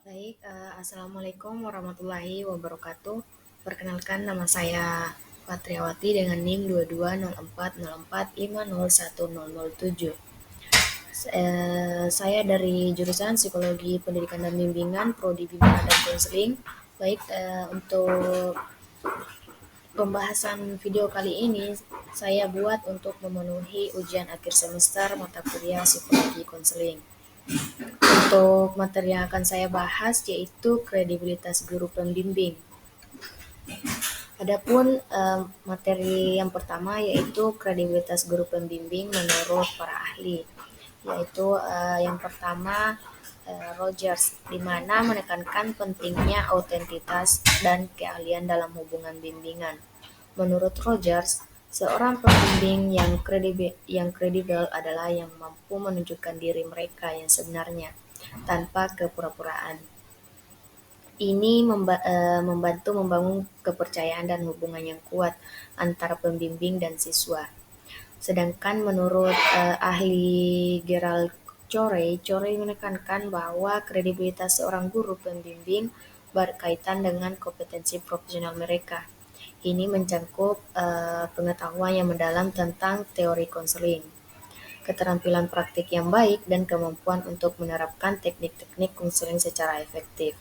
Baik, Assalamualaikum warahmatullahi wabarakatuh. Perkenalkan, nama saya Patriawati dengan NIM 220404501007. Saya dari jurusan Psikologi Pendidikan dan Bimbingan, Prodi Bimbingan dan Konseling. Baik, untuk pembahasan video kali ini saya buat untuk memenuhi ujian akhir semester mata kuliah Psikologi Konseling. Untuk materi yang akan saya bahas yaitu kredibilitas guru pembimbing. Adapun materi yang pertama yaitu kredibilitas guru pembimbing menurut para ahli, yaitu yang pertama Rogers, di mana menekankan pentingnya autentitas dan keahlian dalam hubungan bimbingan. Menurut Rogers, seorang pembimbing yang kredibel adalah yang mampu menunjukkan diri mereka yang sebenarnya tanpa kepura-puraan. Ini membantu membangun kepercayaan dan hubungan yang kuat antara pembimbing dan siswa. Sedangkan menurut ahli Gerald Corey menekankan bahwa kredibilitas seorang guru pembimbing berkaitan dengan kompetensi profesional mereka. Ini mencakup pengetahuan yang mendalam tentang teori konseling, keterampilan praktik yang baik, dan kemampuan untuk menerapkan teknik-teknik konseling secara efektif.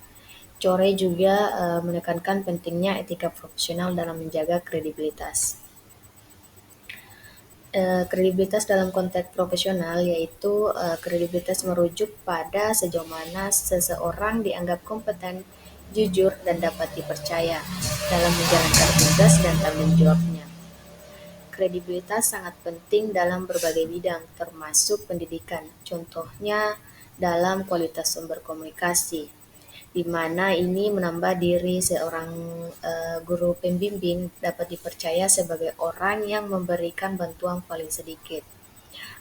Corey juga menekankan pentingnya etika profesional dalam menjaga kredibilitas. Kredibilitas dalam konteks profesional yaitu kredibilitas merujuk pada sejauh mana seseorang dianggap kompeten, jujur, dan dapat dipercaya dalam menjalankan tugas dan tanggung jawabnya. Kredibilitas sangat penting dalam berbagai bidang, termasuk pendidikan. Contohnya dalam kualitas sumber komunikasi, di mana ini menambah diri seorang guru pembimbing dapat dipercaya sebagai orang yang memberikan bantuan paling sedikit.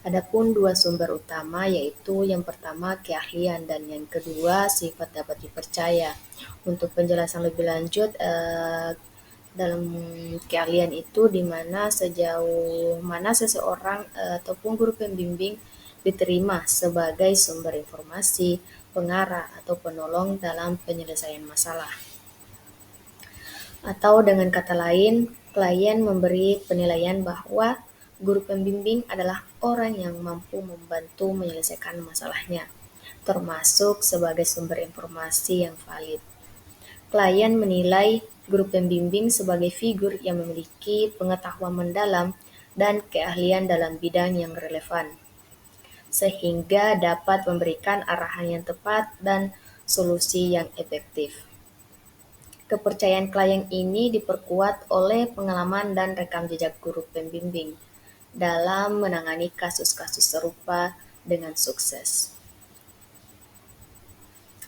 Adapun dua sumber utama yaitu yang pertama keahlian dan yang kedua sifat dapat dipercaya. Untuk penjelasan lebih lanjut dalam keahlian itu di mana sejauh mana seseorang ataupun guru pembimbing diterima sebagai sumber informasi, pengarah, atau penolong dalam penyelesaian masalah. Atau dengan kata lain, klien memberi penilaian bahwa guru pembimbing adalah orang yang mampu membantu menyelesaikan masalahnya, termasuk sebagai sumber informasi yang valid. Klien menilai guru pembimbing sebagai figur yang memiliki pengetahuan mendalam dan keahlian dalam bidang yang relevan, sehingga dapat memberikan arahan yang tepat dan solusi yang efektif. Kepercayaan klien ini diperkuat oleh pengalaman dan rekam jejak guru pembimbing dalam menangani kasus-kasus serupa dengan sukses.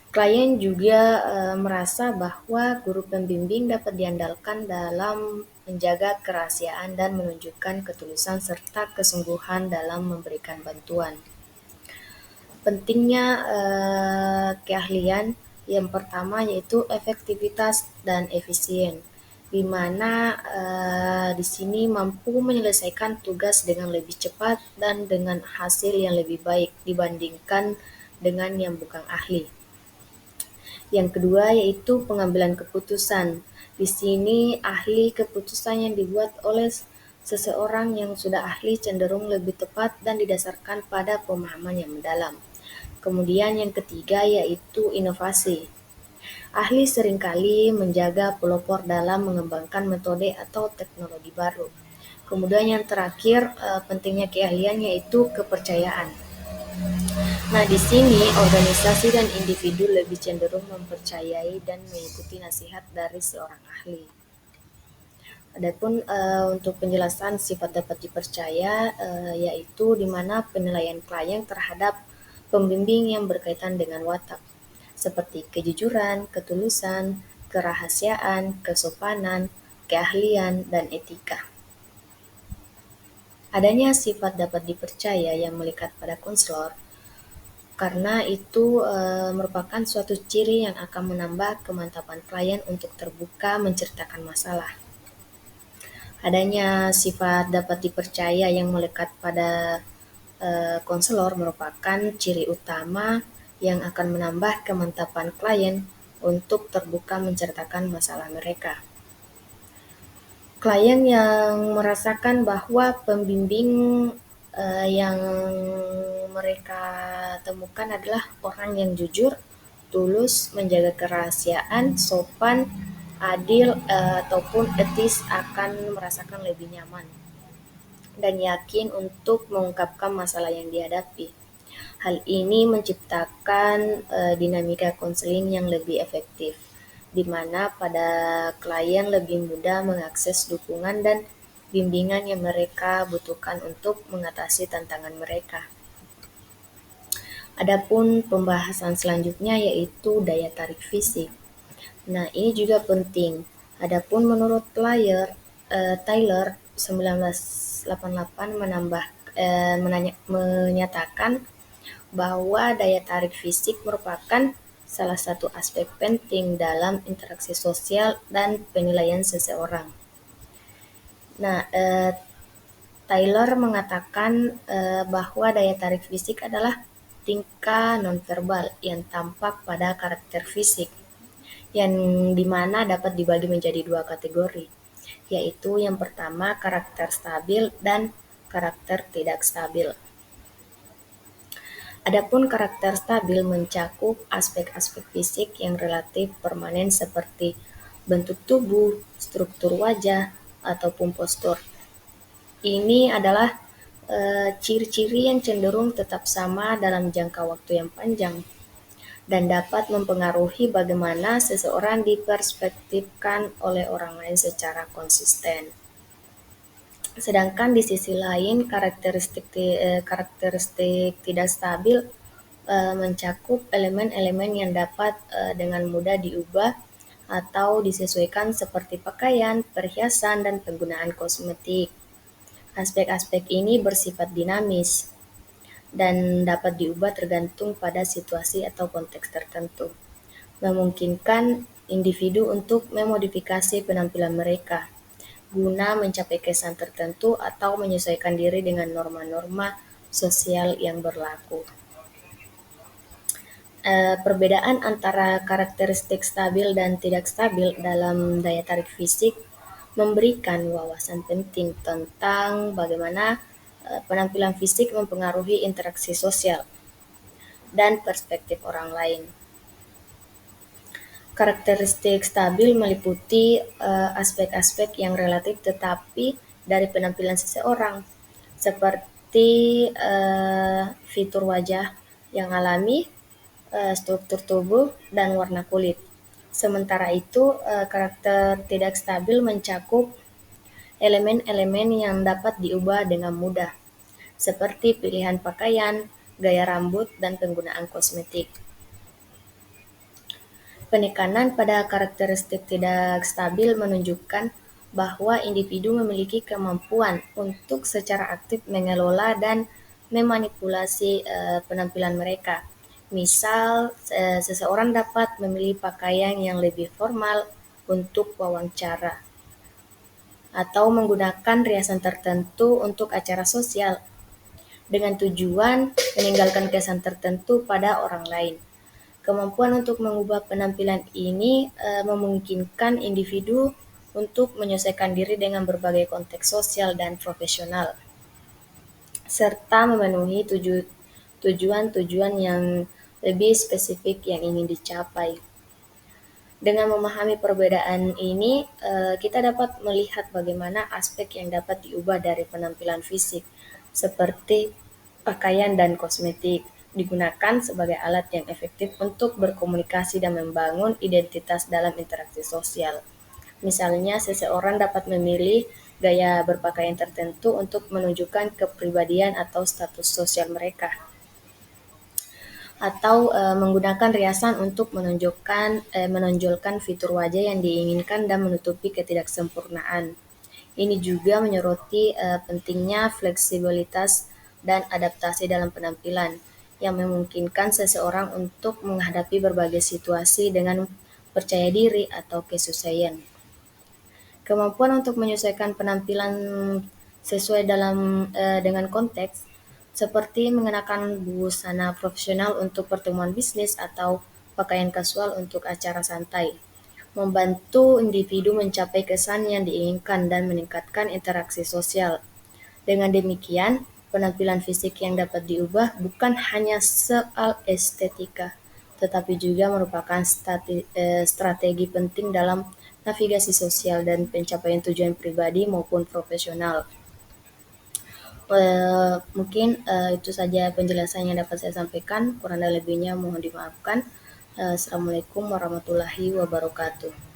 Klien juga merasa bahwa guru pembimbing dapat diandalkan dalam menjaga kerahasiaan dan menunjukkan ketulusan serta kesungguhan dalam memberikan bantuan. Pentingnya keahlian yang pertama yaitu efektivitas dan efisien, di mana di sini mampu menyelesaikan tugas dengan lebih cepat dan dengan hasil yang lebih baik dibandingkan dengan yang bukan ahli. Yang kedua yaitu pengambilan keputusan. Di sini ahli keputusan yang dibuat oleh seseorang yang sudah ahli cenderung lebih tepat dan didasarkan pada pemahaman yang mendalam. Kemudian yang ketiga yaitu inovasi. Ahli seringkali menjaga pelopor dalam mengembangkan metode atau teknologi baru. Kemudian yang terakhir pentingnya keahlian yaitu kepercayaan. Nah, di sini organisasi dan individu lebih cenderung mempercayai dan mengikuti nasihat dari seorang ahli. Adapun untuk penjelasan sifat dapat dipercaya yaitu di mana penilaian klien terhadap pembimbing yang berkaitan dengan watak, seperti kejujuran, ketulusan, kerahasiaan, kesopanan, keahlian, dan etika. Adanya sifat dapat dipercaya yang melekat pada konselor karena itu merupakan suatu ciri yang akan menambah kemantapan klien untuk terbuka menceritakan masalah. Adanya sifat dapat dipercaya yang melekat pada konselor merupakan ciri utama yang akan menambah kemantapan klien untuk terbuka menceritakan masalah mereka. Klien yang merasakan bahwa pembimbing yang mereka temukan adalah orang yang jujur, tulus, menjaga kerahasiaan, sopan, adil, ataupun etis akan merasakan lebih nyaman dan yakin untuk mengungkapkan masalah yang dihadapi. Hal ini menciptakan dinamika konseling yang lebih efektif, di mana pada klien lebih mudah mengakses dukungan dan bimbingan yang mereka butuhkan untuk mengatasi tantangan mereka. Adapun pembahasan selanjutnya yaitu daya tarik fisik. Nah, ini juga penting. Adapun menurut Tyler 1988 menyatakan bahwa daya tarik fisik merupakan salah satu aspek penting dalam interaksi sosial dan penilaian seseorang. Nah, Taylor mengatakan bahwa daya tarik fisik adalah tingkah nonverbal yang tampak pada karakter fisik, yang dimana dapat dibagi menjadi dua kategori, yaitu yang pertama karakter stabil dan karakter tidak stabil. Adapun karakter stabil mencakup aspek-aspek fisik yang relatif permanen seperti bentuk tubuh, struktur wajah, ataupun postur. Ini adalah ciri-ciri yang cenderung tetap sama dalam jangka waktu yang panjang dan dapat mempengaruhi bagaimana seseorang diperspektifkan oleh orang lain secara konsisten. Sedangkan di sisi lain, karakteristik tidak stabil mencakup elemen-elemen yang dapat dengan mudah diubah atau disesuaikan seperti pakaian, perhiasan, dan penggunaan kosmetik. Aspek-aspek ini bersifat dinamis dan dapat diubah tergantung pada situasi atau konteks tertentu, memungkinkan individu untuk memodifikasi penampilan mereka guna mencapai kesan tertentu atau menyesuaikan diri dengan norma-norma sosial yang berlaku. Perbedaan antara karakteristik stabil dan tidak stabil dalam daya tarik fisik memberikan wawasan penting tentang bagaimana penampilan fisik mempengaruhi interaksi sosial dan perspektif orang lain. Karakteristik stabil meliputi aspek-aspek yang relatif tetapi dari penampilan seseorang, seperti fitur wajah yang alami, struktur tubuh, dan warna kulit. Sementara itu, karakter tidak stabil mencakup elemen-elemen yang dapat diubah dengan mudah, seperti pilihan pakaian, gaya rambut, dan penggunaan kosmetik. Penekanan pada karakteristik tidak stabil menunjukkan bahwa individu memiliki kemampuan untuk secara aktif mengelola dan memanipulasi penampilan mereka. Misal, seseorang dapat memilih pakaian yang lebih formal untuk wawancara, atau menggunakan riasan tertentu untuk acara sosial, dengan tujuan meninggalkan kesan tertentu pada orang lain. Kemampuan untuk mengubah penampilan ini memungkinkan individu untuk menyesuaikan diri dengan berbagai konteks sosial dan profesional, serta memenuhi tujuan-tujuan yang lebih spesifik yang ingin dicapai. Dengan memahami perbedaan ini, kita dapat melihat bagaimana aspek yang dapat diubah dari penampilan fisik, seperti pakaian dan kosmetik, digunakan sebagai alat yang efektif untuk berkomunikasi dan membangun identitas dalam interaksi sosial. Misalnya, seseorang dapat memilih gaya berpakaian tertentu untuk menunjukkan kepribadian atau status sosial mereka, atau menggunakan riasan untuk menonjolkan fitur wajah yang diinginkan dan menutupi ketidaksempurnaan. Ini juga menyoroti pentingnya fleksibilitas dan adaptasi dalam penampilan, yang memungkinkan seseorang untuk menghadapi berbagai situasi dengan percaya diri atau kesesuaian. Kemampuan untuk menyesuaikan penampilan sesuai dengan konteks seperti mengenakan busana profesional untuk pertemuan bisnis atau pakaian kasual untuk acara santai, membantu individu mencapai kesan yang diinginkan dan meningkatkan interaksi sosial. Dengan demikian, penampilan fisik yang dapat diubah bukan hanya soal estetika, tetapi juga merupakan strategi penting dalam navigasi sosial dan pencapaian tujuan pribadi maupun profesional. Mungkin itu saja penjelasan yang dapat saya sampaikan. Kurang dan lebihnya mohon dimaafkan. Assalamualaikum warahmatullahi wabarakatuh.